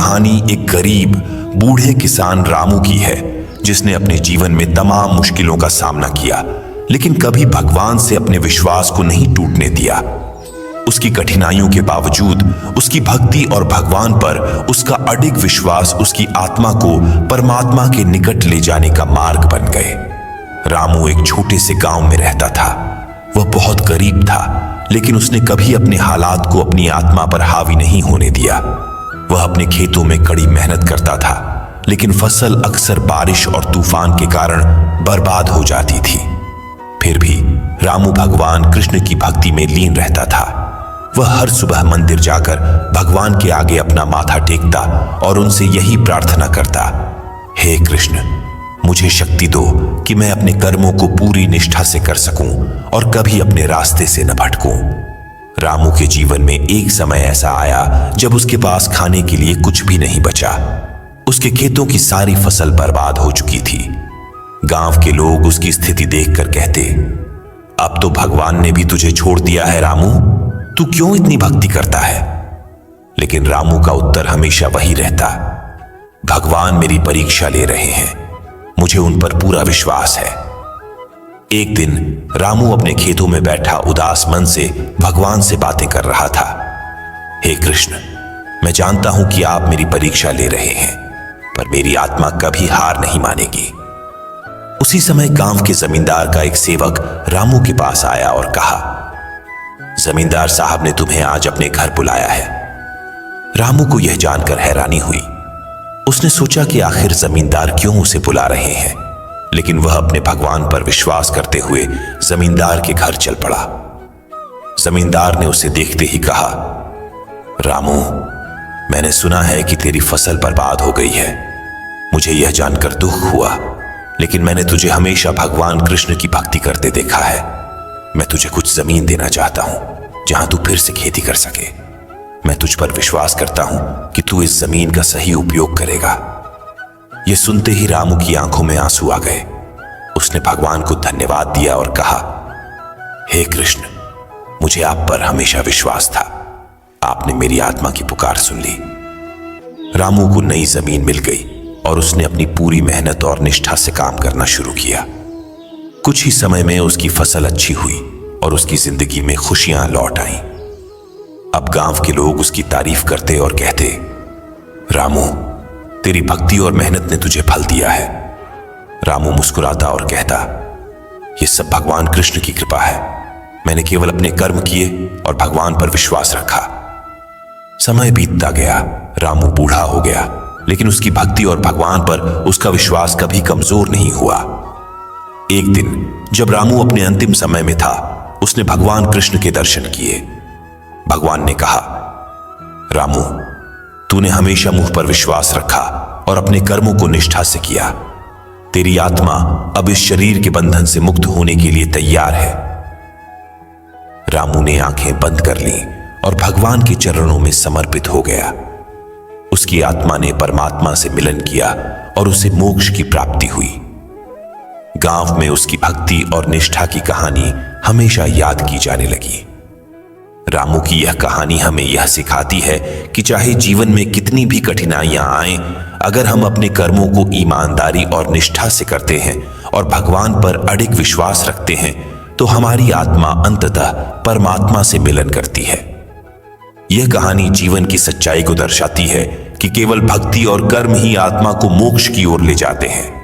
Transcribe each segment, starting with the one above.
कहानी एक गरीब बूढ़े किसान रामू की है, जिसने अपने जीवन में तमाम मुश्किलों का सामना किया, लेकिन कभी भगवान से अपने विश्वास को नहीं टूटने दिया। उसकी कठिनाइयों के बावजूद उसकी भक्ति और भगवान पर उसका अडिग विश्वास उसकी आत्मा को परमात्मा के निकट ले जाने का मार्ग बन गए। रामू एक छोटे से गांव में रहता था। वह बहुत गरीब था, लेकिन उसने कभी अपने हालात को अपनी आत्मा पर हावी नहीं होने दिया। वह अपने खेतों में कड़ी मेहनत करता था, लेकिन फसल अक्सर बारिश और तूफान के कारण बर्बाद हो जाती थी। फिर भी रामू भगवान कृष्ण की भक्ति में लीन रहता था। वह हर सुबह मंदिर जाकर भगवान के आगे अपना माथा टेकता और उनसे यही प्रार्थना करता, हे कृष्ण, मुझे शक्ति दो कि मैं अपने कर्मों को पूरी निष्ठा से कर सकूं और कभी अपने रास्ते से न भटकूं। रामू के जीवन में एक समय ऐसा आया जब उसके पास खाने के लिए कुछ भी नहीं बचा। उसके खेतों की सारी फसल बर्बाद हो चुकी थी। गांव के लोग उसकी स्थिति देखकर कहते, अब तो भगवान ने भी तुझे छोड़ दिया है रामू, तू क्यों इतनी भक्ति करता है? लेकिन रामू का उत्तर हमेशा वही रहता, भगवान मेरी परीक्षा ले रहे हैं, मुझे उन पर पूरा विश्वास है। एक दिन रामू अपने खेतों में बैठा उदास मन से भगवान से बातें कर रहा था। हे कृष्ण, मैं जानता हूं कि आप मेरी परीक्षा ले रहे हैं, पर मेरी आत्मा कभी हार नहीं मानेगी। उसी समय गांव के जमींदार का एक सेवक रामू के पास आया और कहा, जमींदार साहब ने तुम्हें आज अपने घर बुलाया है। रामू को यह जानकर हैरानी हुई। उसने सोचा कि आखिर जमींदार क्यों उसे बुला रहे हैं, लेकिन वह अपने भगवान पर विश्वास करते हुए जमींदार के घर चल पड़ा। जमींदार ने उसे देखते ही कहा, रामू, मैंने सुना है कि तेरी फसल बर्बाद हो गई है। मुझे यह जानकर दुख हुआ, लेकिन मैंने तुझे हमेशा भगवान कृष्ण की भक्ति करते देखा है। मैं तुझे कुछ जमीन देना चाहता हूं जहां तू फिर से खेती कर सके। मैं तुझ पर विश्वास करता हूं कि तू इस जमीन का सही उपयोग करेगा। यह सुनते ही रामू की आंखों में आंसू आ गए। उसने भगवान को धन्यवाद दिया और कहा, हे कृष्ण, मुझे आप पर हमेशा विश्वास था। आपने मेरी आत्मा की पुकार सुन ली। रामू को नई जमीन मिल गई और उसने अपनी पूरी मेहनत और निष्ठा से काम करना शुरू किया। कुछ ही समय में उसकी फसल अच्छी हुई और उसकी जिंदगी में खुशियां लौट आईं। अब गांव के लोग उसकी तारीफ करते और कहते, रामू, तेरी भक्ति और मेहनत ने तुझे फल दिया है। रामू मुस्कुराता और कहता, यह सब भगवान कृष्ण की कृपा है। मैंने केवल अपने कर्म किए और भगवान पर विश्वास रखा। समय बीतता गया, रामू बूढ़ा हो गया, लेकिन उसकी भक्ति और भगवान पर उसका विश्वास कभी कमजोर नहीं हुआ। एक दिन जब रामू अपने अंतिम समय में था, उसने भगवान कृष्ण के दर्शन किए। भगवान ने कहा, रामू, तूने हमेशा मुझ पर विश्वास रखा और अपने कर्मों को निष्ठा से किया। तेरी आत्मा अब इस शरीर के बंधन से मुक्त होने के लिए तैयार है। रामू ने आंखें बंद कर लीं और भगवान के चरणों में समर्पित हो गया। उसकी आत्मा ने परमात्मा से मिलन किया और उसे मोक्ष की प्राप्ति हुई। गांव में उसकी भक्ति और निष्ठा की कहानी हमेशा याद की जाने लगी। रामू की यह कहानी हमें यह सिखाती है कि चाहे जीवन में कितनी भी कठिनाइयां आएं, अगर हम अपने कर्मों को ईमानदारी और निष्ठा से करते हैं और भगवान पर अडिग विश्वास रखते हैं, तो हमारी आत्मा अंततः परमात्मा से मिलन करती है। यह कहानी जीवन की सच्चाई को दर्शाती है कि केवल भक्ति और कर्म ही आत्मा को मोक्ष की ओर ले जाते हैं।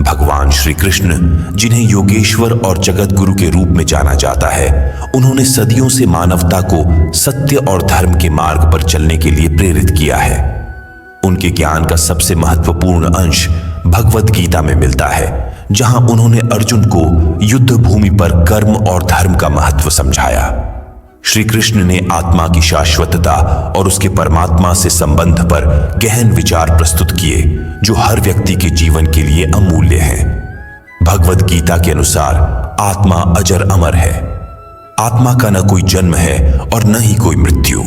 भगवान श्री कृष्ण, जिन्हें योगेश्वर और जगत गुरु के रूप में जाना जाता है, उन्होंने सदियों से मानवता को सत्य और धर्म के मार्ग पर चलने के लिए प्रेरित किया है। उनके ज्ञान का सबसे महत्वपूर्ण अंश भगवत गीता में मिलता है, जहां उन्होंने अर्जुन को युद्ध भूमि पर कर्म और धर्म का महत्व समझाया। श्री कृष्ण ने आत्मा की शाश्वतता और उसके परमात्मा से संबंध पर गहन विचार प्रस्तुत किए, जो हर व्यक्ति के जीवन के लिए अमूल्य हैं। भगवत गीता के अनुसार आत्मा अजर अमर है। आत्मा का न कोई जन्म है और न ही कोई मृत्यु।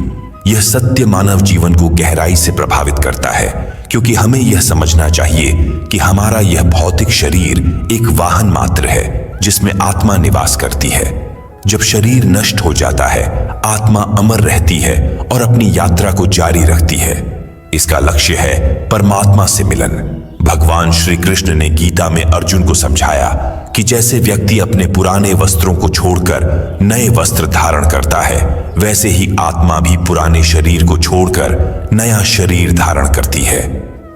यह सत्य मानव जीवन को गहराई से प्रभावित करता है, क्योंकि हमें यह समझना चाहिए कि हमारा यह भौतिक शरीर एक वाहन मात्र है, जिसमें आत्मा निवास करती है। जब शरीर नष्ट हो जाता है, आत्मा अमर रहती है और अपनी यात्रा को जारी रखती है। इसका लक्ष्य है परमात्मा से मिलन। भगवान श्री कृष्ण ने गीता में अर्जुन को समझाया कि जैसे व्यक्ति अपने पुराने वस्त्रों को छोड़कर नए वस्त्र धारण करता है, वैसे ही आत्मा भी पुराने शरीर को छोड़कर नया शरीर धारण करती है।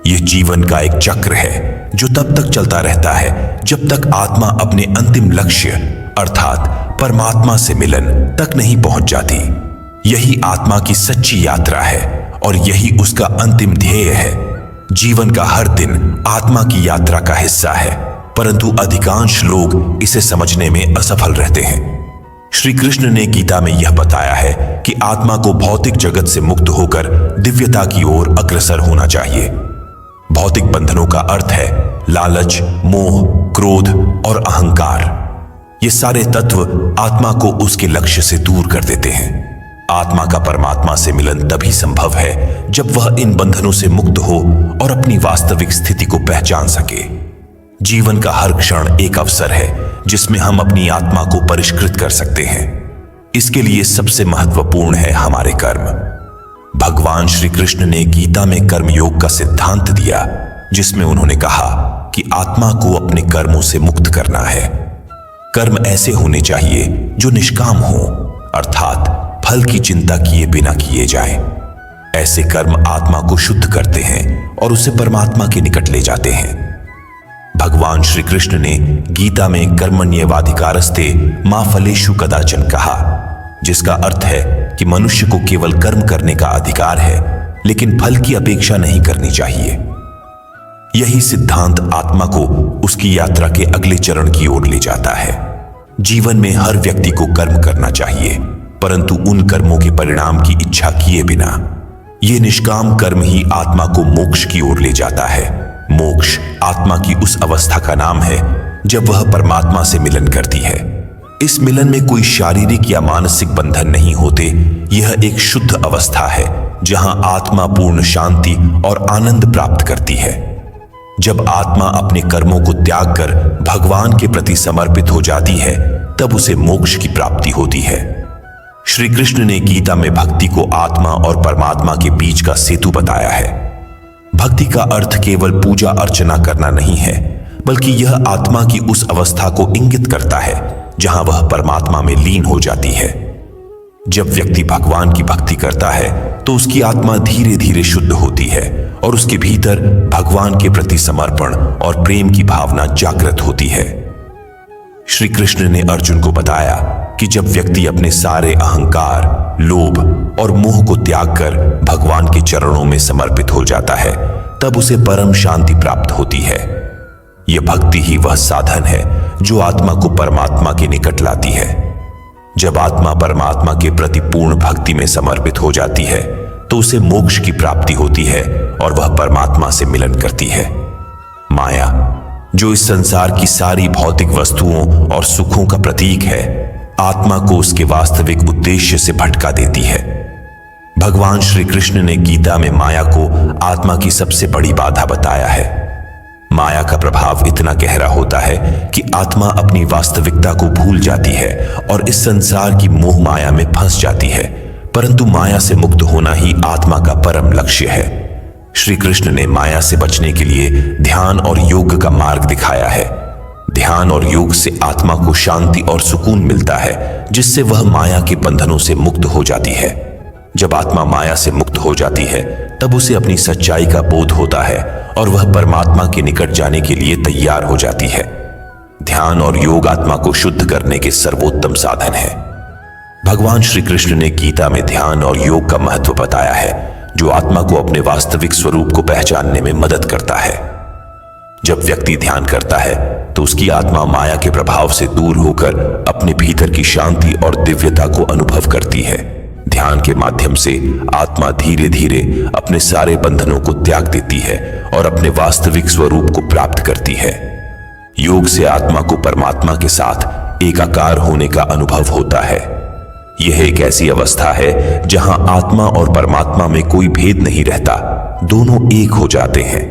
यह जीवन का एक चक्र है जो तब तक चलता रहता है जब तक आत्मा अपने अंतिम लक्ष्य अर्थात परमात्मा से मिलन तक नहीं पहुंच जाती। यही आत्मा की सच्ची यात्रा है और यही उसका अंतिम ध्येय है। जीवन का हर दिन आत्मा की यात्रा का हिस्सा है, परंतु अधिकांश लोग इसे समझने में असफल रहते हैं। श्री कृष्ण ने गीता में यह बताया है कि आत्मा को भौतिक जगत से मुक्त होकर दिव्यता की ओर अग्रसर होना चाहिए। भौतिक बंधनों का अर्थ है लालच, मोह, क्रोध और अहंकार। ये सारे तत्व आत्मा को उसके लक्ष्य से दूर कर देते हैं। आत्मा का परमात्मा से मिलन तभी संभव है जब वह इन बंधनों से मुक्त हो और अपनी वास्तविक स्थिति को पहचान सके। जीवन का हर क्षण एक अवसर है जिसमें हम अपनी आत्मा को परिष्कृत कर सकते हैं। इसके लिए सबसे महत्वपूर्ण है हमारे कर्म। भगवान श्री कृष्ण ने गीता में कर्म योग का सिद्धांत दिया, जिसमें उन्होंने कहा कि आत्मा को अपने कर्मों से मुक्त करना है। कर्म ऐसे होने चाहिए जो निष्काम हो, अर्थात फल की चिंता किए बिना किए जाएं। ऐसे कर्म आत्मा को शुद्ध करते हैं और उसे परमात्मा के निकट ले जाते हैं। भगवान श्री कृष्ण ने गीता में कर्मण्येवाधिकारस्ते मा फलेषु कदाचन कहा, जिसका अर्थ है कि मनुष्य को केवल कर्म करने का अधिकार है, लेकिन फल की अपेक्षा नहीं करनी चाहिए। यही सिद्धांत आत्मा को उसकी यात्रा के अगले चरण की ओर ले जाता है। जीवन में हर व्यक्ति को कर्म करना चाहिए, परंतु उन कर्मों के परिणाम की इच्छा किए बिना। ये निष्काम कर्म ही आत्मा को मोक्ष की ओर ले जाता है। मोक्ष आत्मा की उस अवस्था का नाम है जब वह परमात्मा से मिलन करती है। इस मिलन में कोई शारीरिक या मानसिक बंधन नहीं होते। यह एक शुद्ध अवस्था है जहां आत्मा पूर्ण शांति और आनंद प्राप्त करती है। जब आत्मा अपने कर्मों को त्याग कर भगवान के प्रति समर्पित हो जाती है, तब उसे मोक्ष की प्राप्ति होती है। श्री कृष्ण ने गीता में भक्ति को आत्मा और परमात्मा के बीच का सेतु बताया है। भक्ति का अर्थ केवल पूजा अर्चना करना नहीं है, बल्कि यह आत्मा की उस अवस्था को इंगित करता है जहां वह परमात्मा में लीन हो जाती है। जब व्यक्ति भगवान की भक्ति करता है तो उसकी आत्मा धीरे धीरे शुद्ध होती है और उसके भीतर भगवान के प्रति समर्पण और प्रेम की भावना जागृत होती है। श्री कृष्ण ने अर्जुन को बताया कि जब व्यक्ति अपने सारे अहंकार, लोभ और मोह को त्याग कर भगवान के चरणों में समर्पित हो जाता है, तब उसे परम शांति प्राप्त होती है। यह भक्ति ही वह साधन है जो आत्मा को परमात्मा के निकट लाती है। जब आत्मा परमात्मा के प्रति पूर्ण भक्ति में समर्पित हो जाती है, तो उसे मोक्ष की प्राप्ति होती है और वह परमात्मा से मिलन करती है। माया, जो इस संसार की सारी भौतिक वस्तुओं और सुखों का प्रतीक है, आत्मा को उसके वास्तविक उद्देश्य से भटका देती है। भगवान श्री कृष्ण ने गीता में माया को आत्मा की सबसे बड़ी बाधा बताया है। माया का प्रभाव इतना गहरा होता है कि आत्मा अपनी वास्तविकता को भूल जाती है और इस संसार की मोह माया में फंस जाती है, परंतु माया से मुक्त होना ही आत्मा का परम लक्ष्य है। श्री कृष्ण ने माया से बचने के लिए ध्यान और योग का मार्ग दिखाया है। ध्यान और योग से आत्मा को शांति और सुकून मिलता है, जिससे वह माया के बंधनों से मुक्त हो जाती है। जब आत्मा माया से मुक्त हो जाती है, तब उसे अपनी सच्चाई का बोध होता है और वह परमात्मा के निकट जाने के लिए तैयार हो जाती है। ध्यान और योग आत्मा को शुद्ध करने के सर्वोत्तम साधन है। भगवान श्री कृष्ण ने गीता में ध्यान और योग का महत्व बताया है, जो आत्मा को अपने वास्तविक स्वरूप को पहचानने में मदद करता है। जब व्यक्ति ध्यान करता है तो उसकी आत्मा माया के प्रभाव से दूर होकर अपने भीतर की शांति और दिव्यता को अनुभव करती है। ध्यान के माध्यम से आत्मा धीरे धीरे अपने सारे बंधनों को त्याग देती है और अपने वास्तविक स्वरूप को प्राप्त करती है। योग से आत्मा को परमात्मा के साथ एकाकार होने का अनुभव होता है। यह एक ऐसी अवस्था है जहां आत्मा और परमात्मा में कोई भेद नहीं रहता, दोनों एक हो जाते हैं।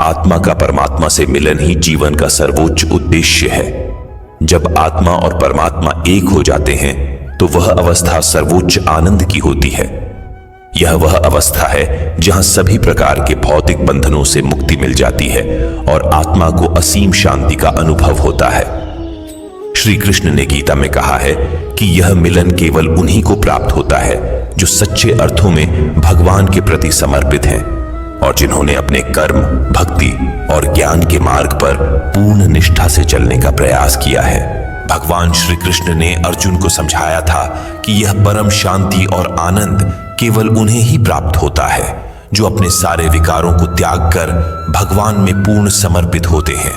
आत्मा का परमात्मा से मिलन ही जीवन का सर्वोच्च उद्देश्य है। जब आत्मा और परमात्मा एक हो जाते हैं तो वह अवस्था सर्वोच्च आनंद की होती है। यह वह अवस्था है जहां सभी प्रकार के भौतिक बंधनों से मुक्ति मिल जाती है और आत्मा को असीम शांति का अनुभव होता है। श्री कृष्ण ने गीता में कहा है कि यह मिलन केवल उन्हीं को प्राप्त होता है जो सच्चे अर्थों में भगवान के प्रति समर्पित हैं और जिन्होंने अपने कर्म, भक्ति और ज्ञान के मार्ग पर पूर्ण निष्ठा से चलने का प्रयास किया है। भगवान श्री कृष्ण ने अर्जुन को समझाया था कि यह परम शांति और आनंद केवल उन्हें ही प्राप्त होता है जो अपने सारे विकारों को त्याग कर भगवान में पूर्ण समर्पित होते हैं।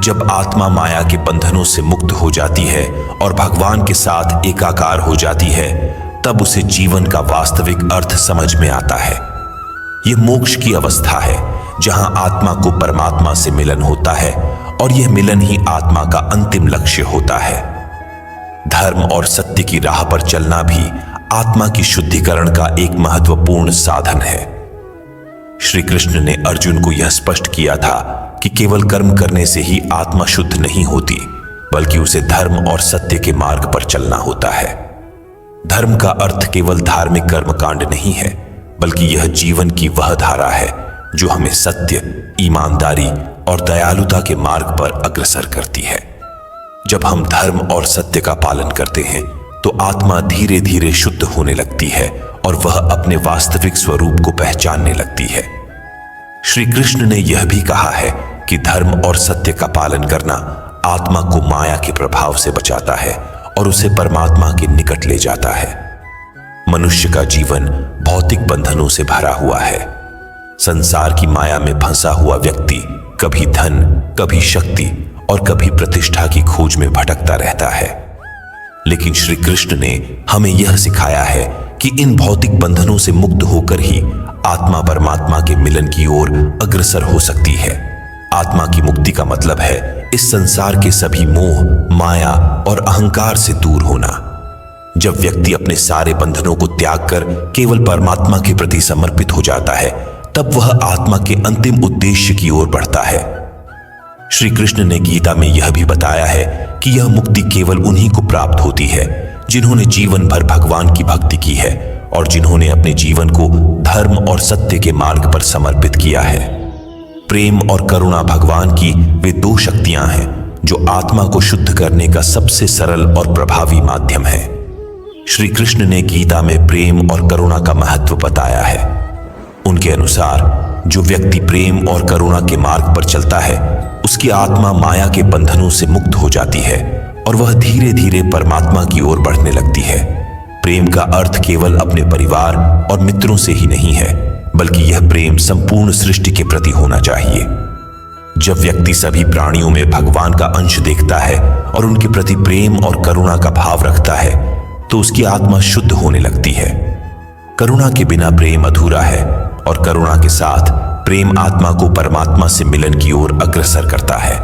जब आत्मा माया के बंधनों से मुक्त हो जाती है और भगवान के साथ एकाकार हो जाती है, तब उसे जीवन का वास्तविक अर्थ समझ में आता है। यह मोक्ष की अवस्था है जहां आत्मा को परमात्मा से मिलन होता है और यह मिलन ही आत्मा का अंतिम लक्ष्य होता है। धर्म और सत्य की राह पर चलना भी आत्मा की शुद्धिकरण का एक महत्वपूर्ण साधन है। श्री कृष्ण ने अर्जुन को यह स्पष्ट किया था कि केवल कर्म करने से ही आत्मा शुद्ध नहीं होती, बल्कि उसे धर्म और सत्य के मार्ग पर चलना होता है। धर्म का अर्थ केवल धार्मिक कर्मकांड नहीं है, बल्कि यह जीवन की वह धारा है जो हमें सत्य, ईमानदारी और दयालुता के मार्ग पर अग्रसर करती है। जब हम धर्म और सत्य का पालन करते हैं तो आत्मा धीरे धीरे शुद्ध होने लगती है और वह अपने वास्तविक स्वरूप को पहचानने लगती है। श्री कृष्ण ने यह भी कहा है कि धर्म और सत्य का पालन करना आत्मा को माया के प्रभाव से बचाता है और उसे परमात्मा के निकट ले जाता है। मनुष्य का जीवन भौतिक बंधनों से भरा हुआ है। संसार की माया में फंसा हुआ व्यक्ति कभी धन, कभी शक्ति और कभी प्रतिष्ठा की खोज में भटकता रहता है। लेकिन श्री कृष्ण ने हमें यह सिखाया है कि इन भौतिक बंधनों से मुक्त होकर ही आत्मा परमात्मा के मिलन की ओर अग्रसर हो सकती है। आत्मा की मुक्ति का मतलब है इस संसार के सभी मोह, माया और अहंकार से दूर होना। जब व्यक्ति अपने सारे बंधनों को त्याग कर केवल परमात्मा के प्रति समर्पित हो जाता है, तब वह आत्मा के अंतिम उद्देश्य की ओर बढ़ता है। श्री कृष्ण ने गीता में यह भी बताया है कि यह मुक्ति केवल उन्हीं को प्राप्त होती है जिन्होंने जीवन भर भगवान की भक्ति की है और जिन्होंने अपने जीवन को धर्म और सत्य के मार्ग पर समर्पित किया है। प्रेम और करुणा भगवान की वे दो शक्तियां हैं जो आत्मा को शुद्ध करने का सबसे सरल और प्रभावी माध्यम है। श्री कृष्ण ने गीता में प्रेम और करुणा का महत्व बताया है। उनके अनुसार जो व्यक्ति प्रेम और करुणा के मार्ग पर चलता है, उसकी आत्मा माया के बंधनों से मुक्त हो जाती है और वह धीरे धीरे परमात्मा की ओर बढ़ने लगती है। प्रेम का अर्थ केवल अपने परिवार और मित्रों से ही नहीं है, बल्कि यह प्रेम संपूर्ण सृष्टि के प्रति होना चाहिए। जब व्यक्ति सभी प्राणियों में भगवान का अंश देखता है और उनके प्रति प्रेम और करुणा का भाव रखता है, तो उसकी आत्मा शुद्ध होने लगती है। करुणा के बिना प्रेम अधूरा है और करुणा के साथ प्रेम आत्मा को परमात्मा से मिलन की ओर अग्रसर करता है।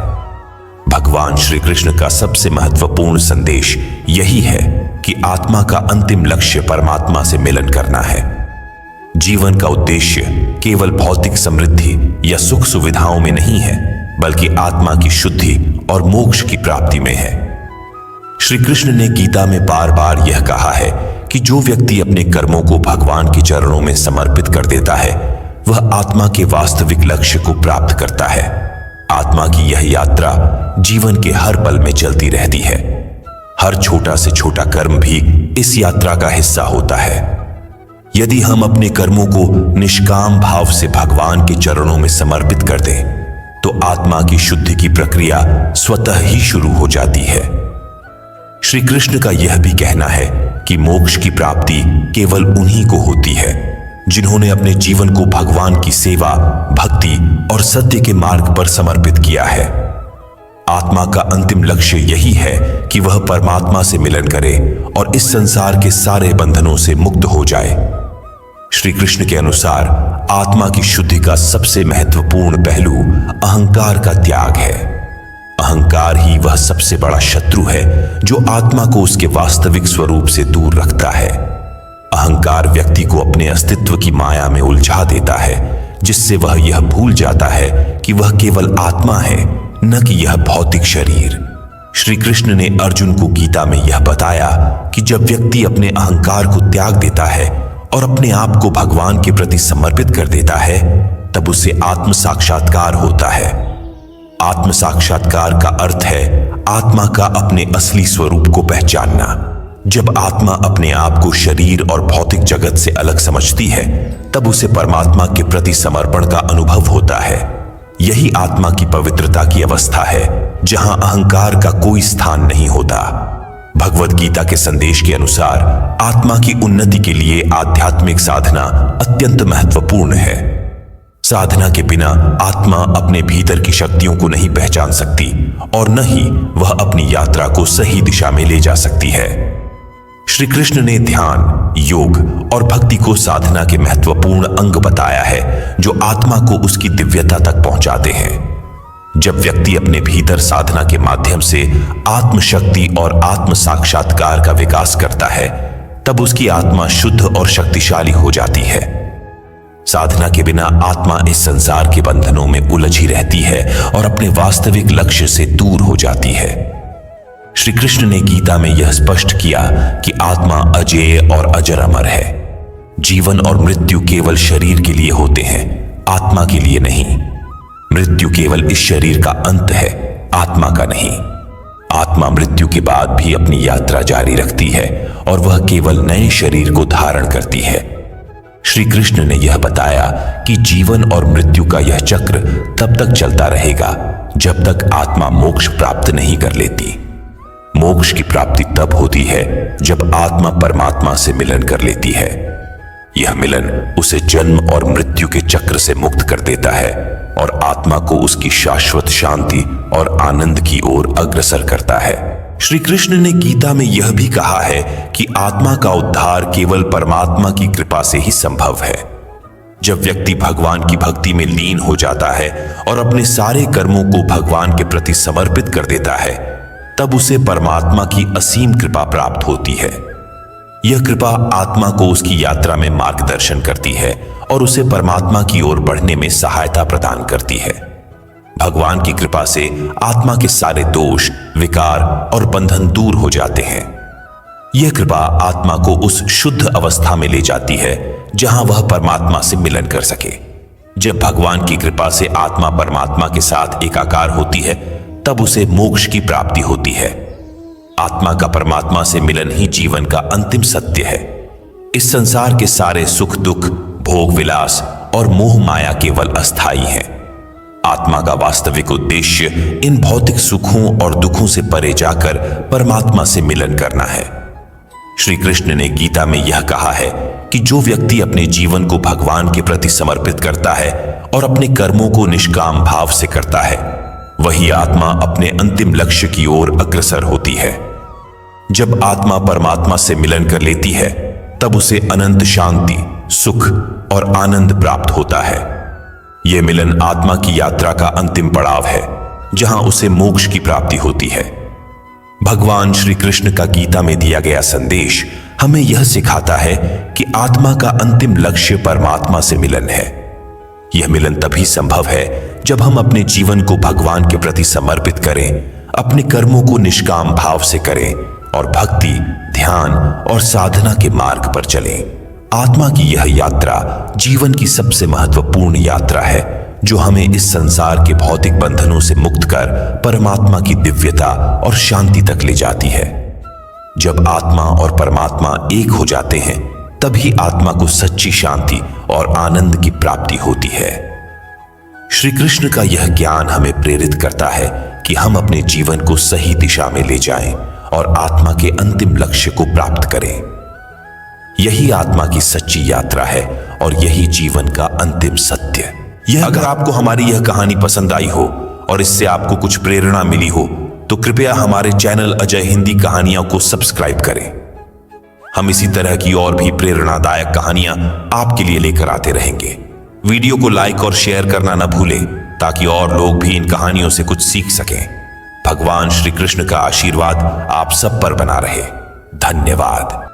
भगवान श्री कृष्ण का सबसे महत्वपूर्ण संदेश यही है कि आत्मा का अंतिम लक्ष्य परमात्मा से मिलन करना है। जीवन का उद्देश्य केवल भौतिक समृद्धि या सुख सुविधाओं में नहीं है, बल्कि आत्मा की शुद्धि और मोक्ष की प्राप्ति में है। श्री कृष्ण ने गीता में बार बार यह कहा है कि जो व्यक्ति अपने कर्मों को भगवान के चरणों में समर्पित कर देता है, वह आत्मा के वास्तविक लक्ष्य को प्राप्त करता है। आत्मा की यह यात्रा जीवन के हर पल में चलती रहती है। हर छोटा से छोटा कर्म भी इस यात्रा का हिस्सा होता है। यदि हम अपने कर्मों को निष्काम भाव से भगवान के चरणों में समर्पित कर दें, तो आत्मा की शुद्धि की प्रक्रिया स्वतः ही शुरू हो जाती है। श्री कृष्ण का यह भी कहना है कि मोक्ष की प्राप्ति केवल उन्हीं को होती है जिन्होंने अपने जीवन को भगवान की सेवा, भक्ति और सत्य के मार्ग पर समर्पित किया है। आत्मा का अंतिम लक्ष्य यही है कि वह परमात्मा से मिलन करे और इस संसार के सारे बंधनों से मुक्त हो जाए। श्री कृष्ण के अनुसार आत्मा की शुद्धि का सबसे महत्वपूर्ण पहलू अहंकार का त्याग है। अहंकार ही वह सबसे बड़ा शत्रु है जो आत्मा को उसके वास्तविक स्वरूप से दूर रखता है। अहंकार व्यक्ति को अपने अस्तित्व की माया में उलझा देता है, जिससे वह यह भूल जाता है कि वह केवल आत्मा है, न कि यह भौतिक शरीर। श्री कृष्ण ने अर्जुन को गीता में यह बताया कि जब व्यक्ति अपने अहंकार को त्याग देता है और अपने आप को भगवान के प्रति समर्पित कर देता है, तब उसे आत्म साक्षात्कार होता है। आत्म साक्षात्कार का अर्थ है आत्मा का अपने असली स्वरूप को पहचानना। जब आत्मा अपने आप को शरीर और भौतिक जगत से अलग समझती है, तब उसे परमात्मा के प्रति समर्पण का अनुभव होता है। यही आत्मा की पवित्रता की अवस्था है, जहां अहंकार का कोई स्थान नहीं होता। भगवद गीता के संदेश के अनुसार आत्मा की उन्नति के लिए आध्यात्मिक साधना अत्यंत महत्वपूर्ण है। साधना के बिना आत्मा अपने भीतर की शक्तियों को नहीं पहचान सकती और न ही वह अपनी यात्रा को सही दिशा में ले जा सकती है। श्री कृष्ण ने ध्यान, योग और भक्ति को साधना के महत्वपूर्ण अंग बताया है, जो आत्मा को उसकी दिव्यता तक पहुंचाते हैं। जब व्यक्ति अपने भीतर साधना के माध्यम से आत्मशक्ति और आत्म साक्षात्कार का विकास करता है, तब उसकी आत्मा शुद्ध और शक्तिशाली हो जाती है। साधना के बिना आत्मा इस संसार के बंधनों में उलझी रहती है और अपने वास्तविक लक्ष्य से दूर हो जाती है। श्री कृष्ण ने गीता में यह स्पष्ट किया कि आत्मा अजेय और अजर अमर है। जीवन और मृत्यु केवल शरीर के लिए होते हैं, आत्मा के लिए नहीं। मृत्यु केवल इस शरीर का अंत है, आत्मा का नहीं। आत्मा मृत्यु के बाद भी अपनी यात्रा जारी रखती है और वह केवल नए शरीर को धारण करती है। श्री कृष्ण ने यह बताया कि जीवन और मृत्यु का यह चक्र तब तक चलता रहेगा जब तक आत्मा मोक्ष प्राप्त नहीं कर लेती। मोक्ष की प्राप्ति तब होती है जब आत्मा परमात्मा से मिलन कर लेती है। यह मिलन उसे जन्म और मृत्यु के चक्र से मुक्त कर देता है और आत्मा को उसकी शाश्वत शांति और आनंद की ओर अग्रसर करता है। श्री कृष्ण ने गीता में यह भी कहा है कि आत्मा का उद्धार केवल परमात्मा की कृपा से ही संभव है। जब व्यक्ति भगवान की भक्ति में लीन हो जाता है और अपने सारे कर्मों को भगवान के प्रति समर्पित कर देता है, तब उसे परमात्मा की असीम कृपा प्राप्त होती है। यह कृपा आत्मा को उसकी यात्रा में मार्गदर्शन करती है और उसे परमात्मा की ओर बढ़ने में सहायता प्रदान करती है। भगवान की कृपा से आत्मा के सारे दोष, विकार और बंधन दूर हो जाते हैं। यह कृपा आत्मा को उस शुद्ध अवस्था में ले जाती है जहां वह परमात्मा से मिलन कर सके। जब भगवान की कृपा से आत्मा परमात्मा के साथ एकाकार होती है, तब उसे मोक्ष की प्राप्ति होती है। आत्मा का परमात्मा से मिलन ही जीवन का अंतिम सत्य है। इस संसार के सारे सुख दुख, भोग विलास और मोह माया केवल अस्थाई हैं। आत्मा का वास्तविक उद्देश्य इन भौतिक सुखों और दुखों से परे जाकर परमात्मा से मिलन करना है। श्री कृष्ण ने गीता में यह कहा है कि जो व्यक्ति अपने जीवन को भगवान के प्रति समर्पित करता है और अपने कर्मों को निष्काम भाव से करता है, वही आत्मा अपने अंतिम लक्ष्य की ओर अग्रसर होती है। जब आत्मा परमात्मा से मिलन कर लेती है, तब उसे अनंत शांति, सुख और आनंद प्राप्त होता है। यह मिलन आत्मा की यात्रा का अंतिम पड़ाव है, जहां उसे मोक्ष की प्राप्ति होती है। भगवान श्री कृष्ण का गीता में दिया गया संदेश हमें यह सिखाता है कि आत्मा का अंतिम लक्ष्य परमात्मा से मिलन है। यह मिलन तभी संभव है जब हम अपने जीवन को भगवान के प्रति समर्पित करें, अपने कर्मों को निष्काम भाव से करें और भक्ति, ध्यान और साधना के मार्ग पर चलें। आत्मा की यह यात्रा जीवन की सबसे महत्वपूर्ण यात्रा है, जो हमें इस संसार के भौतिक बंधनों से मुक्त कर परमात्मा की दिव्यता और शांति तक ले जाती है। जब आत्मा और परमात्मा एक हो जाते हैं, तभी आत्मा को सच्ची शांति और आनंद की प्राप्ति होती है। श्री कृष्ण का यह ज्ञान हमें प्रेरित करता है कि हम अपने जीवन को सही दिशा में ले जाएं और आत्मा के अंतिम लक्ष्य को प्राप्त करें। यही आत्मा की सच्ची यात्रा है और यही जीवन का अंतिम सत्य। अगर आपको हमारी यह कहानी पसंद आई हो और इससे आपको कुछ प्रेरणा मिली हो, तो कृपया हमारे चैनल अजय हिंदी कहानियों को सब्सक्राइब करें। हम इसी तरह की और भी प्रेरणादायक कहानियां आपके लिए लेकर आते रहेंगे। वीडियो को लाइक और शेयर करना न भूलें, ताकि और लोग भी इन कहानियों से कुछ सीख सकें। भगवान श्री कृष्ण का आशीर्वाद आप सब पर बना रहे। धन्यवाद।